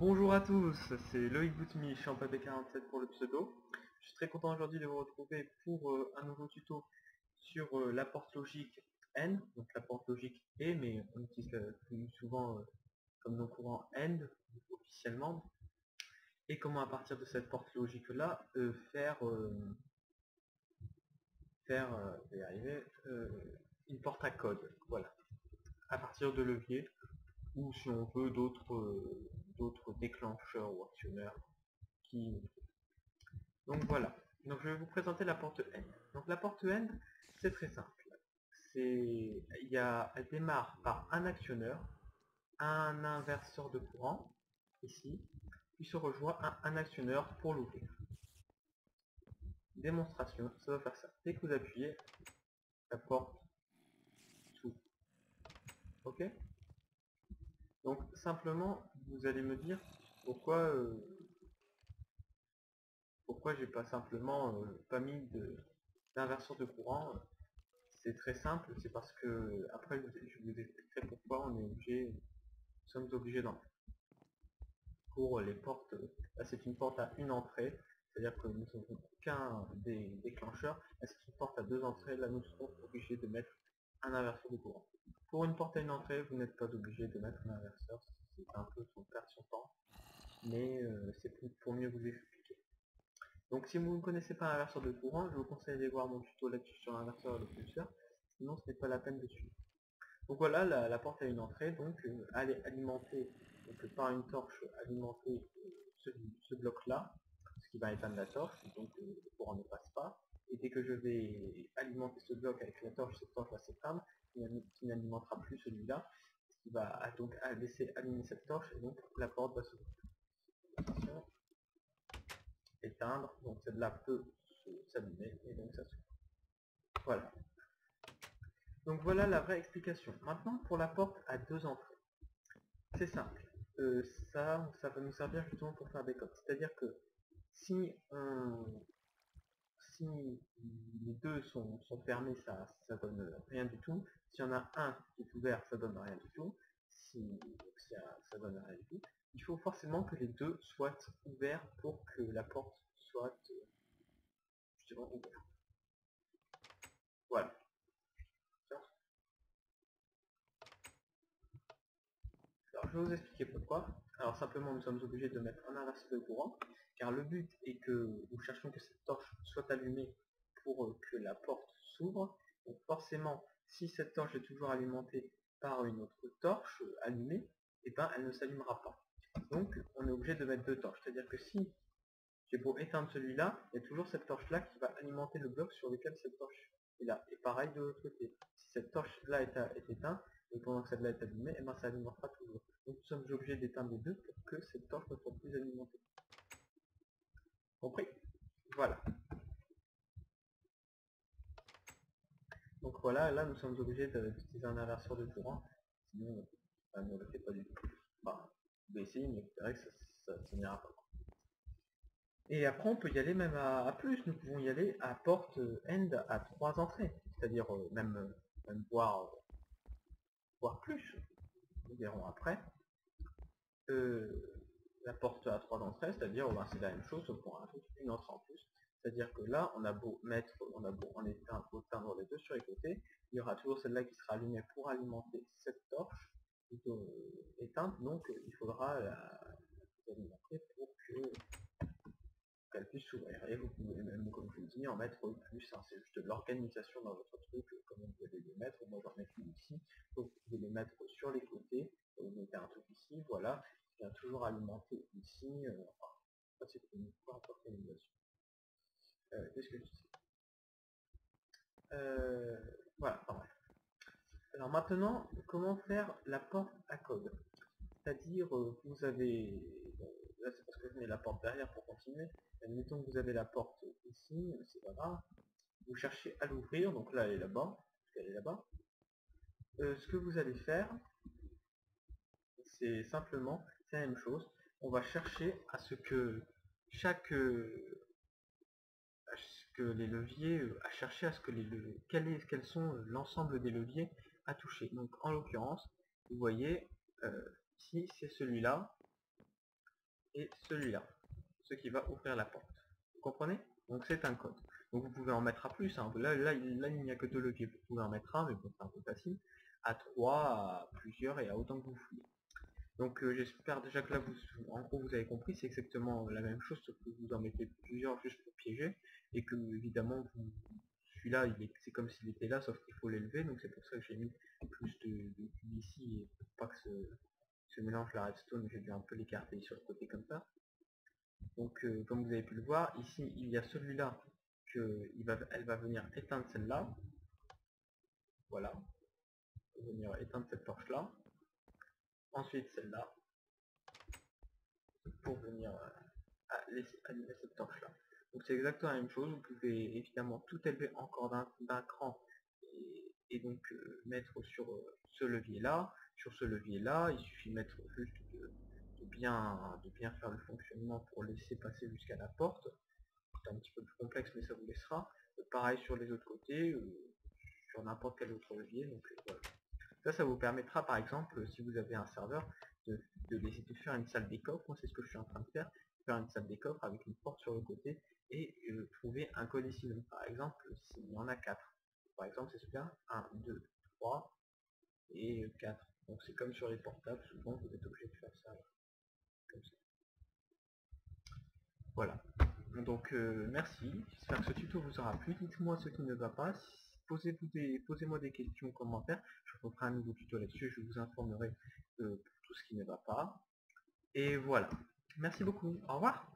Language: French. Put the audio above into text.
Bonjour à tous, c'est Loïc Boutmy, ChampAB47 pour le pseudo. Je suis très content aujourd'hui de vous retrouver pour un nouveau tuto sur la porte logique AND, donc la porte logique et, mais on utilise plus souvent comme nom courant AND officiellement, et comment à partir de cette porte logique là je vais y arriver, une porte à code, voilà, à partir de leviers ou si on veut d'autres déclencheurs ou actionneurs qui. Donc voilà, donc je vais vous présenter la porte N. Donc la porte N, c'est très simple. Elle démarre par un actionneur, un inverseur de courant, ici, puis se rejoint un actionneur pour l'ouvrir. Démonstration, ça va faire ça. Dès que vous appuyez, la porte s'ouvre. Ok? Donc simplement, vous allez me dire pourquoi j'ai pas simplement pas mis d'inverseur de courant. C'est très simple, c'est parce que après je vous expliquerai pourquoi nous sommes obligés d'en faire. Pour les portes, là c'est une porte à une entrée, c'est-à-dire que nous ne sommes qu'un des déclencheurs. Là c'est une porte à deux entrées, là nous serons obligés de mettre un inverseur de courant. Pour une porte à une entrée, vous n'êtes pas obligé de mettre un inverseur, c'est un peu pour perdre son temps, mais c'est pour mieux vous expliquer. Donc si vous ne connaissez pas l'inverseur de courant, je vous conseille d'aller voir mon tuto là-dessus sur l'inverseur et le pulseur, sinon ce n'est pas la peine de suivre. Donc voilà, la porte a une entrée, donc elle est alimentée par une torche alimentée ce bloc-là, ce qui va éteindre la torche, donc le courant ne passe pas. Et dès que je vais alimenter ce bloc avec la torche, cette torche va s'éteindre, qui n'alimentera plus celui-là, ce qui va donc laisser allumer cette torche, et donc la porte va s'ouvrir. Éteindre, donc celle-là peut s'allumer, et donc ça s'ouvre. Voilà. Donc voilà la vraie explication. Maintenant pour la porte à deux entrées. C'est simple. Ça va nous servir justement pour faire des codes. C'est-à-dire que si, si les deux sont fermés, ça donne rien du tout. S'il y en a un qui est ouvert, ça donne rien du tout. Si ça donne rien du tout. Il faut forcément que les deux soient ouverts pour que la porte soit justement ouverte. Voilà. Alors, je vais vous expliquer pourquoi. Alors simplement, nous sommes obligés de mettre un inverseur de courant, car le but est que nous cherchons que cette torche soit allumée pour que la porte s'ouvre. Donc forcément, si cette torche est toujours alimentée par une autre torche allumée, et ben elle ne s'allumera pas. Donc on est obligé de mettre deux torches. C'est-à-dire que si j'ai beau éteindre celui-là, il y a toujours cette torche-là qui va alimenter le bloc sur lequel cette torche est là. Et pareil de l'autre côté. Si cette torche-là est éteinte, et pendant que celle-là est allumée, et ben ça alimentera toujours. Donc nous sommes obligés d'éteindre les deux pour que cette torche ne soit plus alimentée. Compris? Voilà. Donc voilà, là nous sommes obligés d'utiliser un inverseur de courant. Sinon, on ne le fait pas du tout. Enfin, vous pouvez essayer, mais vous verrez que ça n'ira pas. Et après on peut y aller même à plus, nous pouvons y aller à porte end à 3 entrées, c'est-à-dire même voire plus, nous verrons après. La porte à 3 entrées, c'est-à-dire c'est la même chose, sauf qu'on rajoute une entrée en plus. C'est-à-dire que là, on a beau en éteindre les deux sur les côtés, il y aura toujours celle-là qui sera allumée pour alimenter cette torche, plutôt éteinte, donc il faudra l'alimenter pour qu'elle puisse s'ouvrir. Et vous pouvez même, comme je vous dis, en mettre plus, hein, c'est juste de l'organisation dans votre truc, comment vous allez les mettre. Moi j'en mets une ici, donc vous pouvez les mettre sur les côtés, vous mettez un truc ici, voilà, qui vient toujours alimenter ici, enfin, c'est une organisation. Qu'est-ce que je dis voilà, pas mal. Alors maintenant, comment faire la porte à code? C'est-à-dire, vous avez, là c'est parce que je mets la porte derrière pour continuer, admettons que vous avez la porte ici, c'est pas grave, vous cherchez à l'ouvrir, donc là elle est là-bas, elle est là-bas. Ce que vous allez faire, c'est simplement, c'est la même chose, on va chercher à ce que les leviers, à chercher à ce que quels sont l'ensemble des leviers à toucher. Donc en l'occurrence, vous voyez, ici c'est celui-là, et celui-là, ce qui va ouvrir la porte. Vous comprenez? Donc c'est un code. Donc vous pouvez en mettre à plus, hein. Là, il n'y a que 2 leviers, vous pouvez en mettre un, mais bon, c'est un peu facile, à 3, à plusieurs et à autant que vous voulez. Donc j'espère déjà que là, en gros, vous avez compris, c'est exactement la même chose, sauf que vous en mettez plusieurs juste pour piéger, et que évidemment, celui-là, c'est comme s'il était là, sauf qu'il faut l'élever, donc c'est pour ça que j'ai mis plus de cubes ici, et pour pas que ce mélange la redstone, j'ai dû un peu l'écarter sur le côté comme ça. Donc comme vous avez pu le voir, ici il y a celui-là elle va venir éteindre celle-là. Voilà, elle va venir éteindre cette torche là. Ensuite celle-là pour venir allumer cette torche là. Donc c'est exactement la même chose, vous pouvez évidemment tout élever encore d'un cran et donc mettre sur ce levier là. Sur ce levier là, il suffit de mettre juste de bien faire le fonctionnement pour laisser passer jusqu'à la porte. C'est un petit peu plus complexe mais ça vous laissera. Pareil sur les autres côtés, sur n'importe quel autre levier. Donc voilà. Ça vous permettra par exemple, si vous avez un serveur, de faire une salle des coffres. Moi c'est ce que je suis en train de faire une salle des coffres avec une porte sur le côté et trouver un code ici. Donc, par exemple, s'il y en a 4. Par exemple c'est celui-là, 1, 2, 3 et 4. Donc c'est comme sur les portables, souvent vous êtes obligé de faire ça comme ça. Voilà. Donc merci, j'espère que ce tuto vous aura plu, dites-moi ce qui ne va pas, posez-moi des questions, commentaires, je referai un nouveau tuto là-dessus, je vous informerai pour tout ce qui ne va pas. Et voilà, merci beaucoup, au revoir.